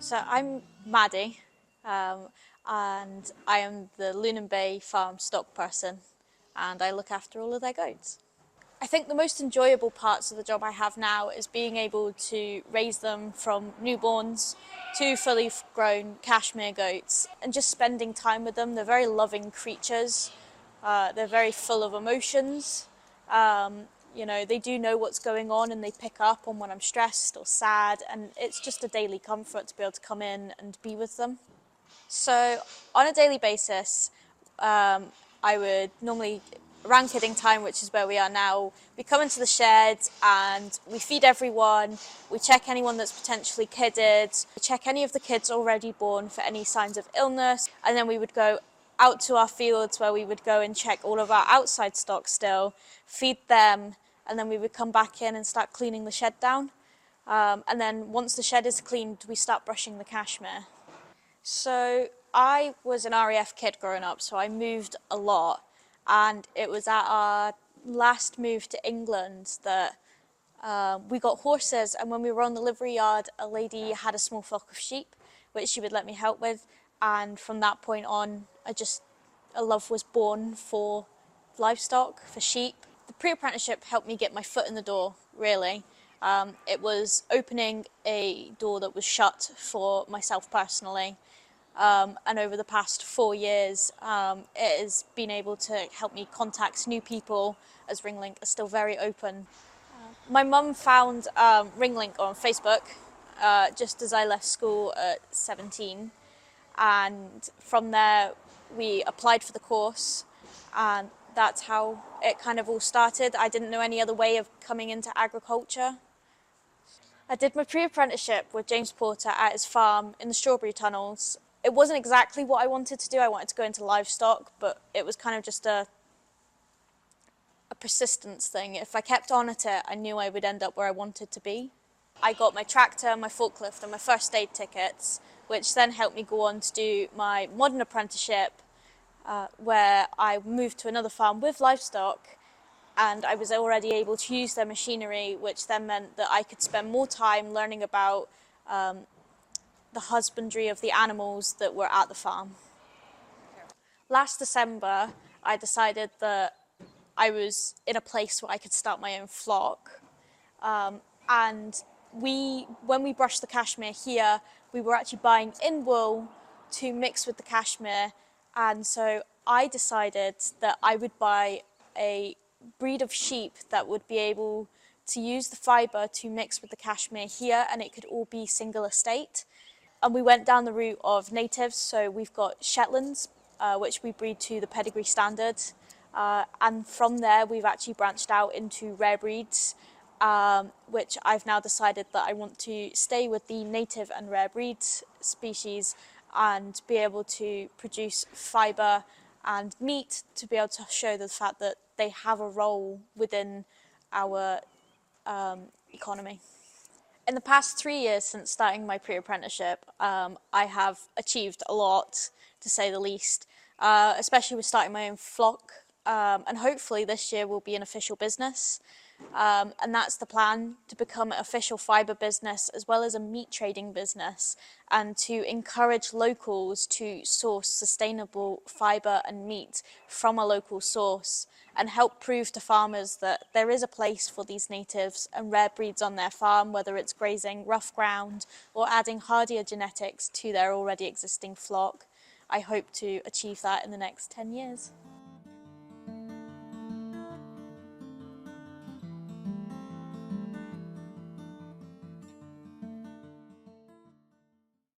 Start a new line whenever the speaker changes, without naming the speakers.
So I'm Maddie, and I am the Lunan Bay farm stock person, and I look after all of their goats. I think the most enjoyable parts of the job I have now is being able to raise them from newborns to fully grown cashmere goats and just spending time with them. They're very loving creatures. They're very full of emotions. They do know what's going on and they pick up on when I'm stressed or sad, and it's just a daily comfort to be able to come in and be with them. So on a daily basis, I would normally, around kidding time, which is where we are now, we come into the shed and we feed everyone, we check anyone that's potentially kidded, we check any of the kids already born for any signs of illness, and then we would go out to our fields where we would go and check all of our outside stock still, feed them, and then we would come back in and start cleaning the shed down. And then once the shed is cleaned, we start brushing the cashmere. So I was an RAF kid growing up, so I moved a lot, and it was at our last move to England that we got horses, and when we were on the livery yard, a lady had a small flock of sheep, which she would let me help with, and from that point on, a love was born for livestock, for sheep. The pre-apprenticeship helped me get my foot in the door, really. It was opening a door that was shut for myself personally. And over the past 4 years, it has been able to help me contact new people, as Ringlink is still very open. My mum found Ringlink on Facebook just as I left school at 17, and from there we applied for the course, and that's how it kind of all started. I didn't know any other way of coming into agriculture. I did my pre-apprenticeship with James Porter at his farm in the strawberry tunnels. It wasn't exactly what I wanted to do. I wanted to go into livestock, but it was kind of just a persistence thing. If I kept on at it, I knew I would end up where I wanted to be. I got my tractor, my forklift, and my first aid tickets, which then helped me go on to do my modern apprenticeship, where I moved to another farm with livestock, and I was already able to use their machinery, which then meant that I could spend more time learning about the husbandry of the animals that were at the farm. Last December, I decided that I was in a place where I could start my own flock. And when we brushed the cashmere here, we were actually buying in wool to mix with the cashmere. And so I decided that I would buy a breed of sheep that would be able to use the fibre to mix with the cashmere here, and it could all be single estate. And we went down the route of natives, so we've got Shetlands, which we breed to the pedigree standard. And from there, we've actually branched out into rare breeds, which I've now decided that I want to stay with the native and rare breed species and be able to produce fibre and meat to be able to show the fact that they have a role within our economy. In the past 3 years since starting my pre-apprenticeship, I have achieved a lot, to say the least, especially with starting my own flock, and hopefully this year will be an official business. And that's the plan, to become an official fibre business as well as a meat trading business, and to encourage locals to source sustainable fibre and meat from a local source, and help prove to farmers that there is a place for these natives and rare breeds on their farm, whether it's grazing rough ground or adding hardier genetics to their already existing flock. I hope to achieve that in the next 10 years.